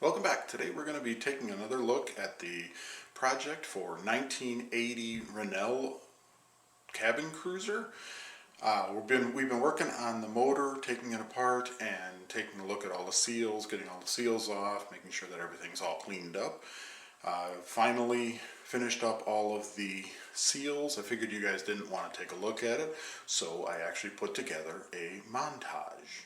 Welcome back. Today we're going to be taking another look at the project for 1980 Rennell cabin cruiser. We've been working on the motor, taking it apart and taking a look at all the seals, getting all the seals off, making sure that everything's all cleaned up. Finally finished up all of the seals. I figured you guys didn't want to take a look at it, so I actually put together a montage.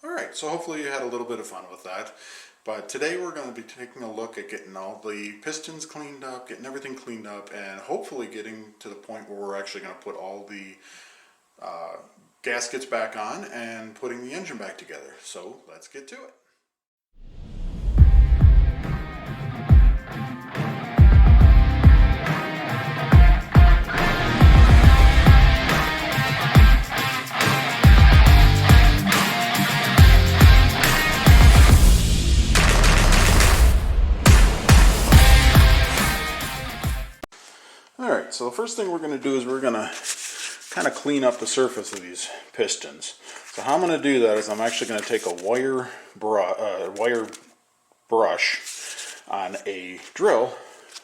Alright, so hopefully you had a little bit of fun with that. But today we're going to be taking a look at getting all the pistons cleaned up, getting everything cleaned up, and hopefully getting to the point where we're actually going to put all the gaskets back on and putting the engine back together. So let's get to it. Alright, so the first thing we're going to do is we're going to kind of clean up the surface of these pistons. So how I'm going to do that is I'm actually going to take a wire brush on a drill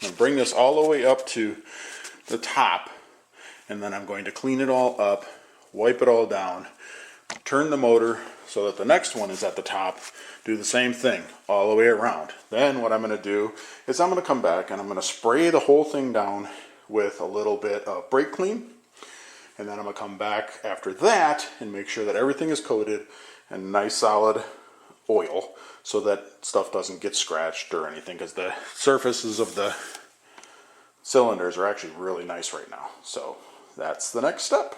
and bring this all the way up to the top, and then I'm going to clean it all up, wipe it all down, turn the motor so that the next one is at the top, do the same thing all the way around. Then what I'm going to do is I'm going to come back and I'm going to spray the whole thing down with a little bit of brake clean, and then I'm going to come back after that and make sure that everything is coated in nice solid oil so that stuff doesn't get scratched or anything, because the surfaces of the cylinders are actually really nice right now. So that's the next step.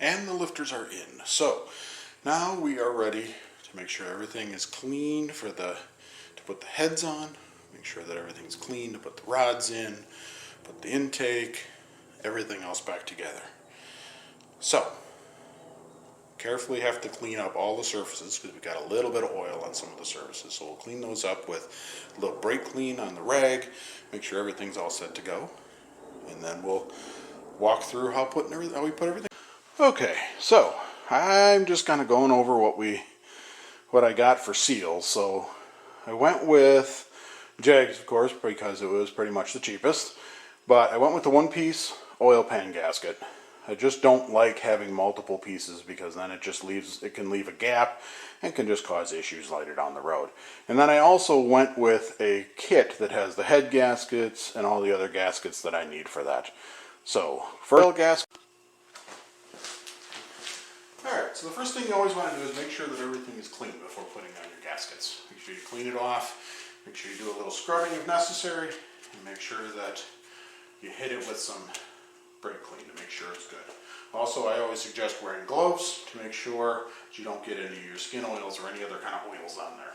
and the lifters are in. So now we are ready to make sure everything is clean to put the heads on, make sure that everything's clean to put the rods in, put the intake, everything else back together. So carefully have to clean up all the surfaces because we got a little bit of oil on some of the surfaces. So we'll clean those up with a little brake clean on the rag, make sure everything's all set to go, and then we'll walk through how we put everything. Okay, so I'm just kind of going over what I got for seals. So I went with Jegs, of course, because it was pretty much the cheapest, but I went with the one-piece oil pan gasket. I just don't like having multiple pieces because then it can leave a gap and can just cause issues later down the road. And then I also went with a kit that has the head gaskets and all the other gaskets that I need for that. So, for oil gasket. Alright, so the first thing you always want to do is make sure that everything is clean before putting on your gaskets. Make sure you clean it off, make sure you do a little scrubbing if necessary, and make sure that you hit it with some brake clean to make sure it's good. Also, I always suggest wearing gloves to make sure that you don't get any of your skin oils or any other kind of oils on there.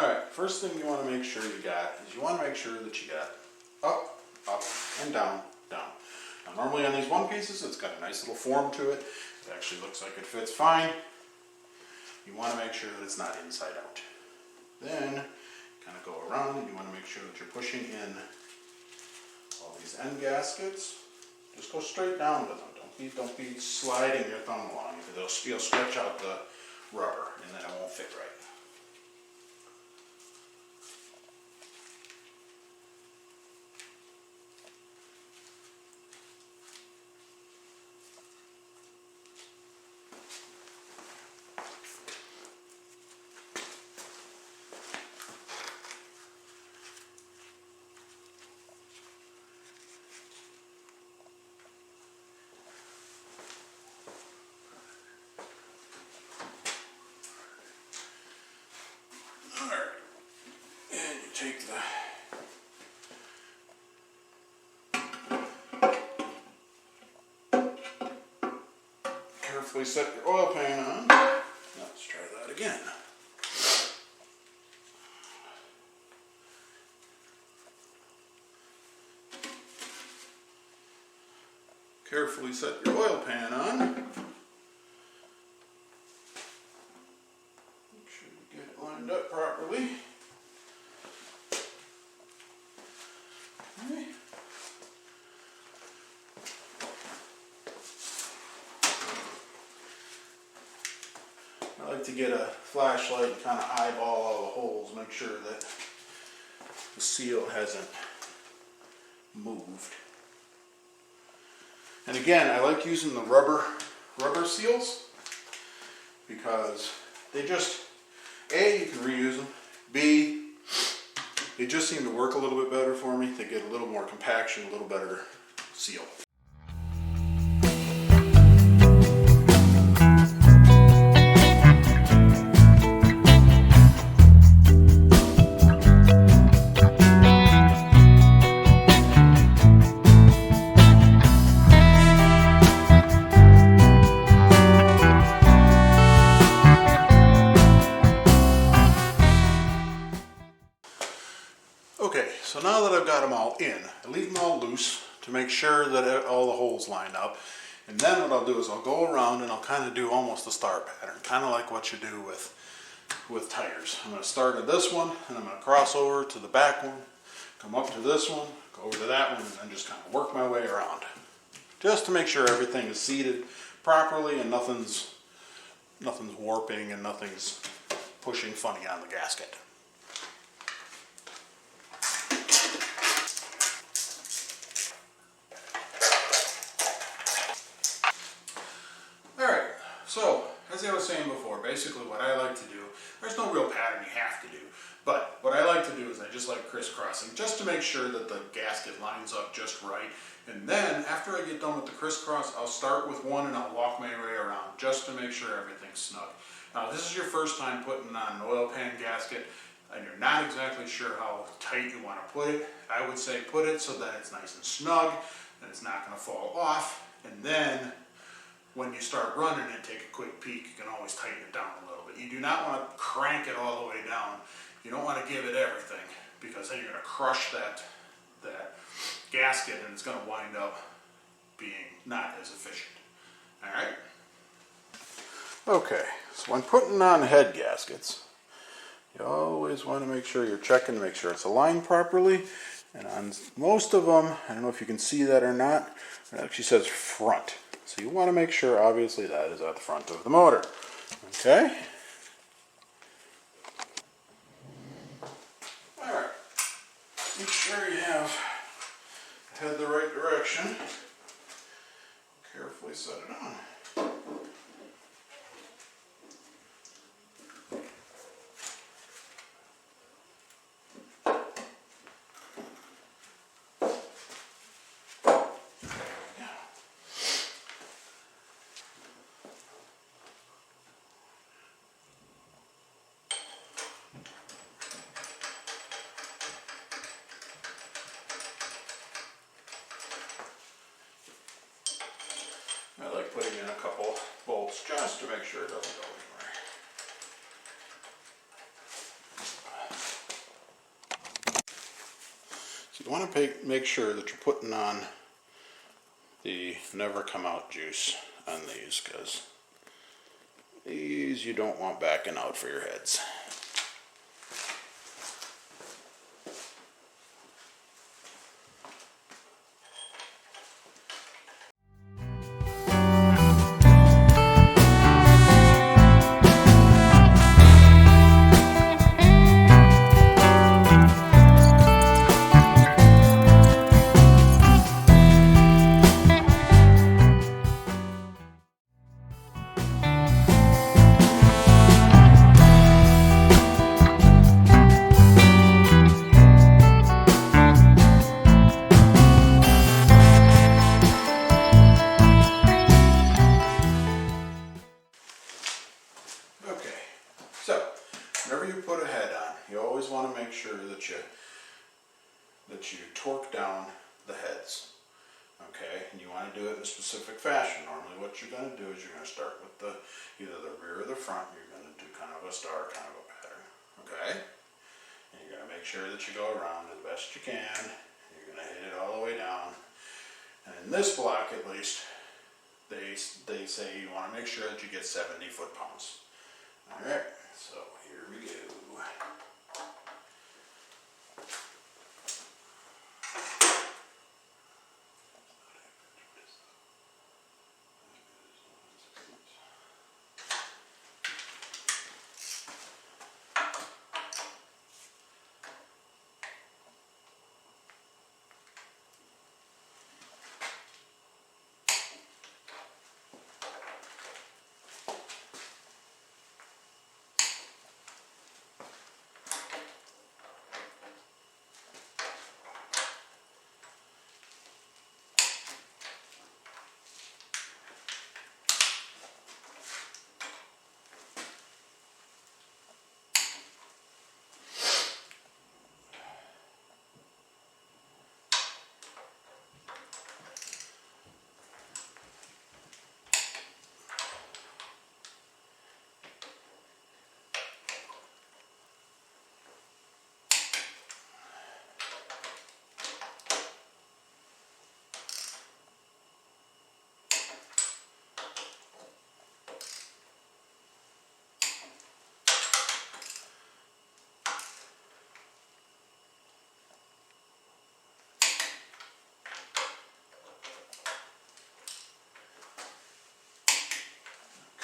Alright, first thing you want to make sure you got is you want to make sure that you got up, up, and down, down. Now normally on these one pieces it's got a nice little form to it. It actually looks like it fits fine. You want to make sure that it's not inside out. Then kind of go around and you want to make sure that you're pushing in all these end gaskets. Just go straight down with them. Don't be sliding your thumb along because you'll stretch out the rubber and then it won't fit right. Take carefully set your oil pan on. Let's try that again. Carefully set your oil pan on. Make sure you get it lined up properly. I like to get a flashlight and kind of eyeball all the holes, make sure that the seal hasn't moved. And again, I like using the rubber seals because they just, A, you can reuse them, B, they just seem to work a little bit better for me. They get a little more compaction, a little better seal. Okay, so now that I've got them all in, I leave them all loose to make sure that all the holes line up. And then what I'll do is I'll go around and I'll kind of do almost a star pattern, kind of like what you do with tires. I'm going to start at this one and I'm going to cross over to the back one, come up to this one, go over to that one, and then just kind of work my way around. Just to make sure everything is seated properly and nothing's warping and nothing's pushing funny on the gasket. Alright, so as I was saying before, basically what I like to do, there's no real pattern you have to do, but what I like to do is I just like crisscrossing just to make sure that the gasket lines up just right. And then after I get done with the crisscross, I'll start with one and I'll walk my way around just to make sure everything's snug. Now this is your first time putting on an oil pan gasket and you're not exactly sure how tight you want to put it. I would say put it so that it's nice and snug and it's not going to fall off. And then when you start running and take a quick peek, you can always tighten it down a little bit. You do not want to crank it all the way down. You don't want to give it everything, because then you're going to crush that gasket, and it's going to wind up being not as efficient. All right. Okay, so when putting on head gaskets, you always want to make sure you're checking to make sure it's aligned properly. And on most of them, I don't know if you can see that or not, it actually says front. So you want to make sure, obviously, that is at the front of the motor. Okay? Alright. Make sure you have head the right direction. Carefully set it on. I like putting in a couple bolts just to make sure it doesn't go anywhere. So you want to make sure that you're putting on the never come out juice on these, because these you don't want backing out for your heads. That you torque down the heads, okay? And you want to do it in a specific fashion. Normally what you're going to do is you're going to start with either the rear or the front. You're going to do kind of a star kind of a pattern, okay? And you're going to make sure that you go around as best you can. You're going to hit it all the way down. And in this block at least, they say you want to make sure that you get 70 foot-pounds. Alright, so here we go.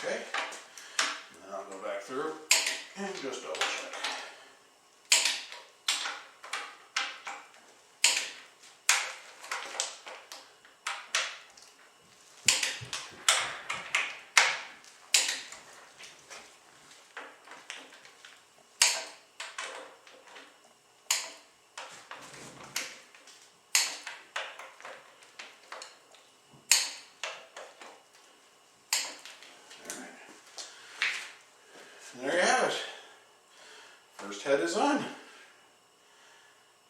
Okay, and then I'll go back through and just double check. And there you have it. First head is on.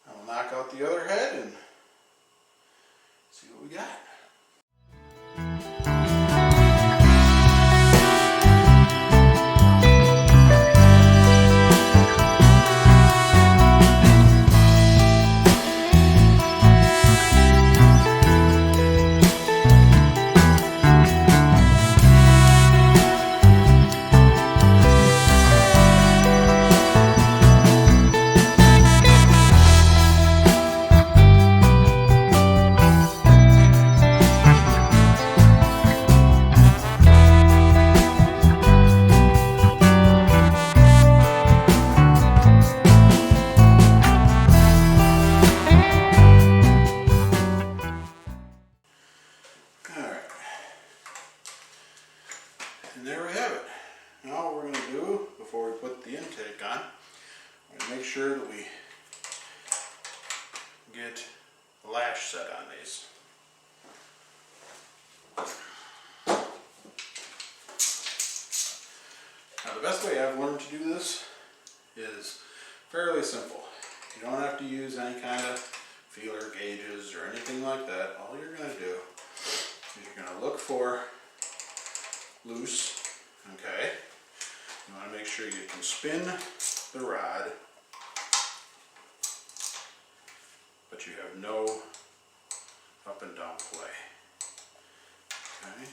I'll knock out the other head and see what we got. sure that we get a lash set on these. Now the best way I've learned to do this is fairly simple. You don't have to use any kind of feeler gauges or anything like that. All you're going to do is you're going to look for loose, okay? You want to make sure you can spin the rod, but you have no up and down play, okay?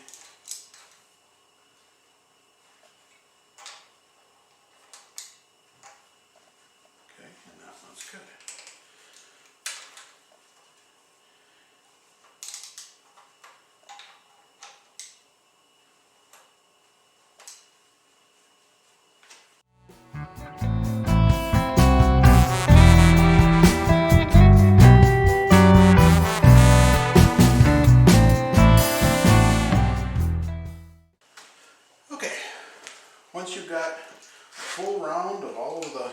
Okay, and that one's good. Okay, once you've got a full round of all of the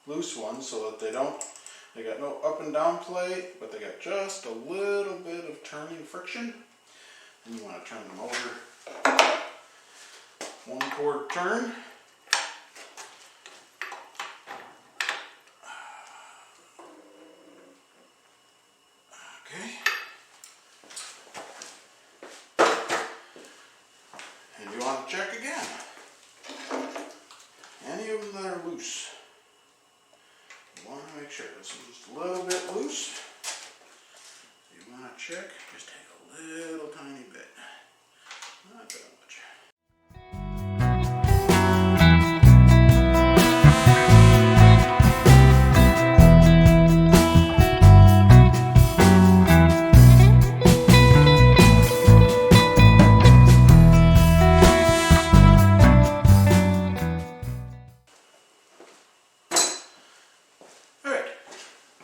loose ones so that they got no up and down play, but they got just a little bit of turning friction, and you want to turn them over 1/4 turn. Okay. And you want to check again. Any of them that are loose, you want to make sure this is just a little bit loose. You want to check, just take a little tiny bit. Not that much.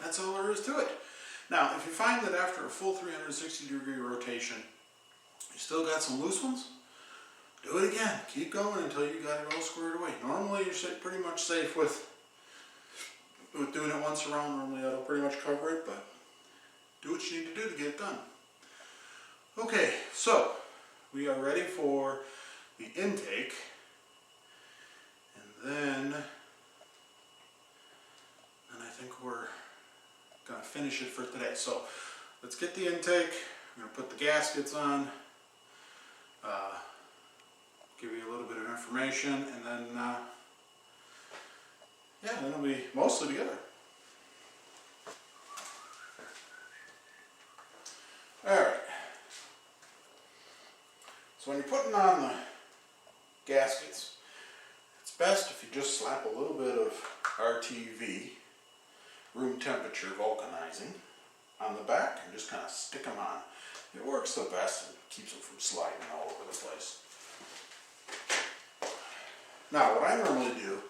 That's all there is to it. Now, if you find that after a full 360-degree rotation, you still got some loose ones, do it again. Keep going until you got it all squared away. Normally, you're pretty much safe with doing it once around. Normally, that'll pretty much cover it, but do what you need to do to get it done. Okay, so we are ready for the intake, and then I think we're going to finish it for today. So let's get the intake. I'm going to put the gaskets on, give you a little bit of information, and then yeah, then it'll be mostly together. Alright, so when you're putting on the gaskets, it's best if you just slap a little bit of RTV, room temperature vulcanizing, on the back and just kind of stick them on. It works the best and keeps them from sliding all over the place. Now what I normally do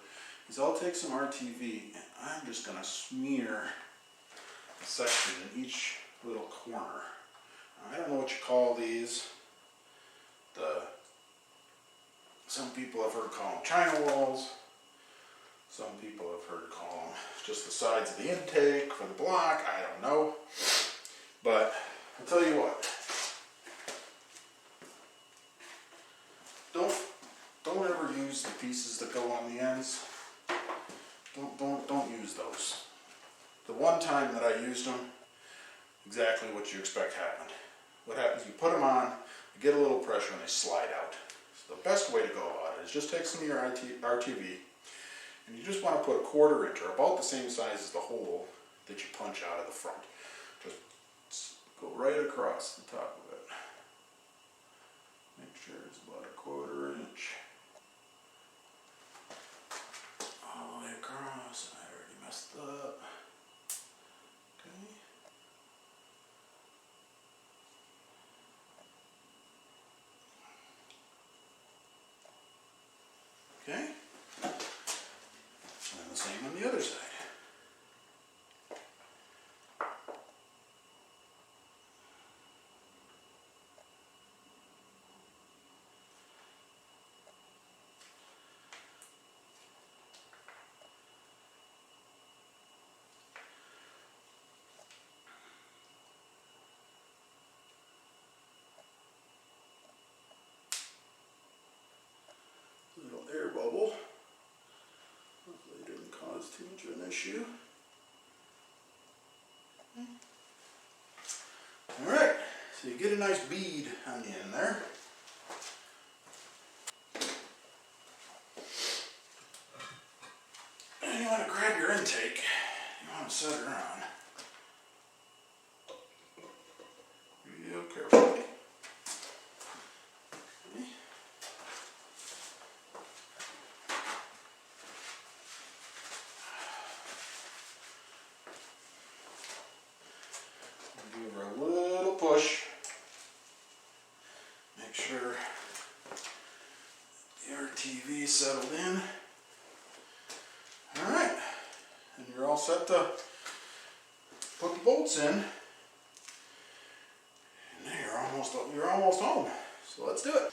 is I'll take some RTV and I'm just going to smear a section in each little corner. I don't know what you call these. Some people have heard call them China walls. Some people have heard call them just the sides of the intake for the block. I don't know. But I'll tell you what. Don't ever use the pieces that go on the ends. Don't use those. The one time that I used them, exactly what you expect happened. What happens, you put them on, you get a little pressure and they slide out. So the best way to go about it is just take some of your RTV and you just want to put a 1/4 inch, or about the same size as the hole that you punch out of the front. Just go right across the top of it. Make sure it's about a 1/4 inch. All the way across. I already messed up. Okay. Okay. And the same on the other side. issue. Alright, so you get a nice bead on the end there. And you want to grab your intake. You want to set her on real carefully. Give her a little push. Make sure the RTV settled in. Alright, and you're all set to put the bolts in. And now you're almost home. So let's do it.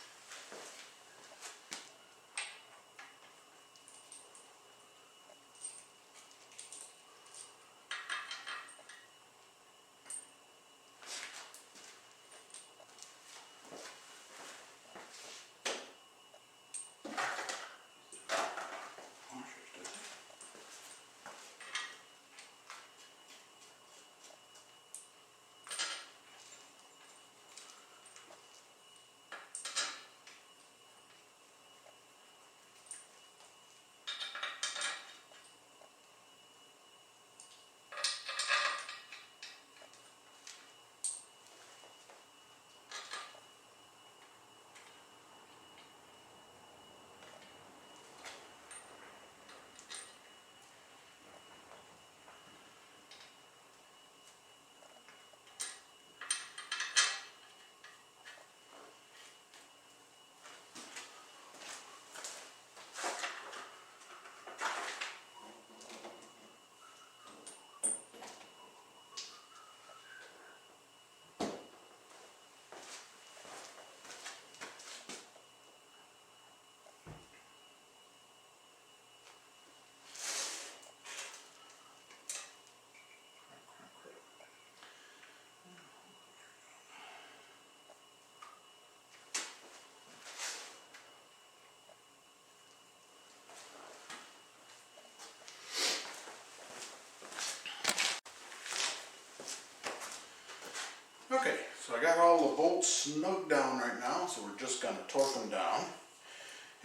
Okay, so I got all the bolts snug down right now, so we're just going to torque them down.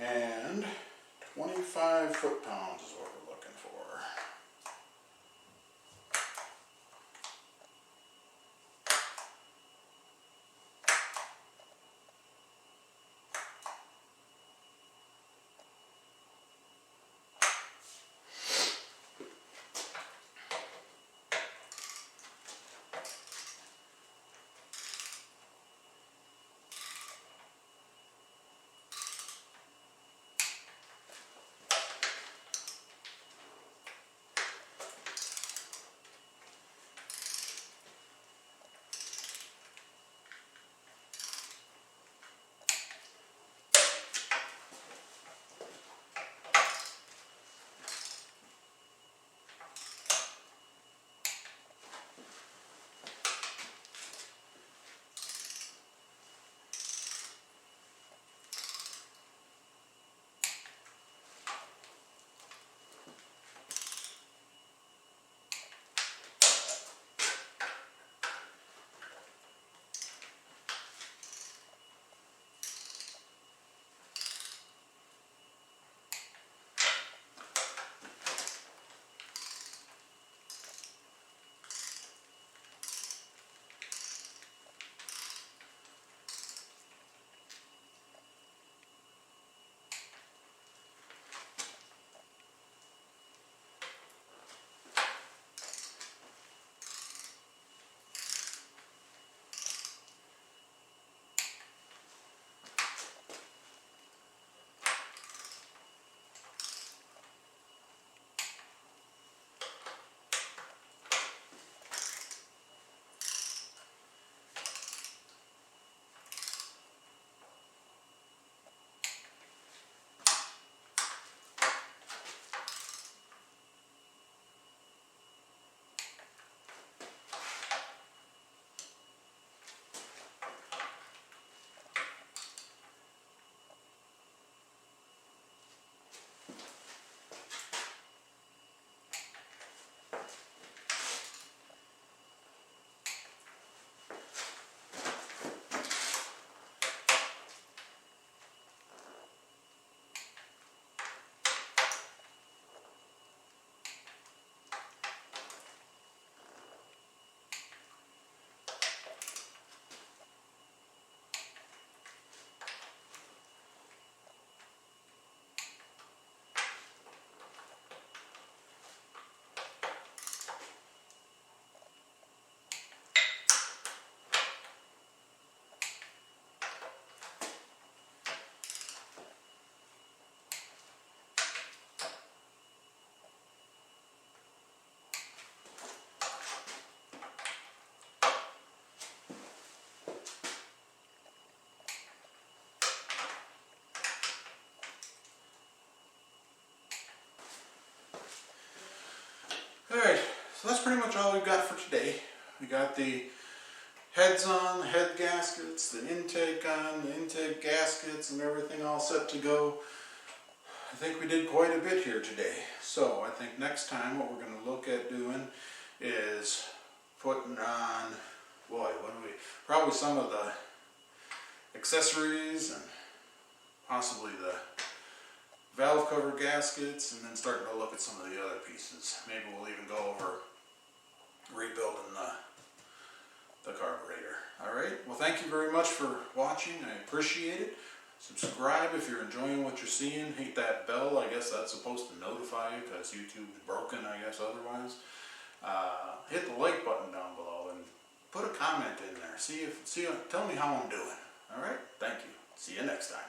And 25 foot-pounds is what we're looking for. Alright, so that's pretty much all we've got for today. We got the heads on, the head gaskets, the intake on, the intake gaskets, and everything all set to go. I think we did quite a bit here today. So I think next time what we're going to look at doing is putting on, boy, what do we, probably some of the accessories and possibly the valve cover gaskets, and then starting to look at some of the other pieces. Maybe we'll even go over rebuilding the carburetor. Alright, well thank you very much for watching. I appreciate it. Subscribe if you're enjoying what you're seeing. Hit that bell. I guess that's supposed to notify you because YouTube's broken, I guess, otherwise. Hit the like button down below and put a comment in there. Tell me how I'm doing. Alright, thank you. See you next time.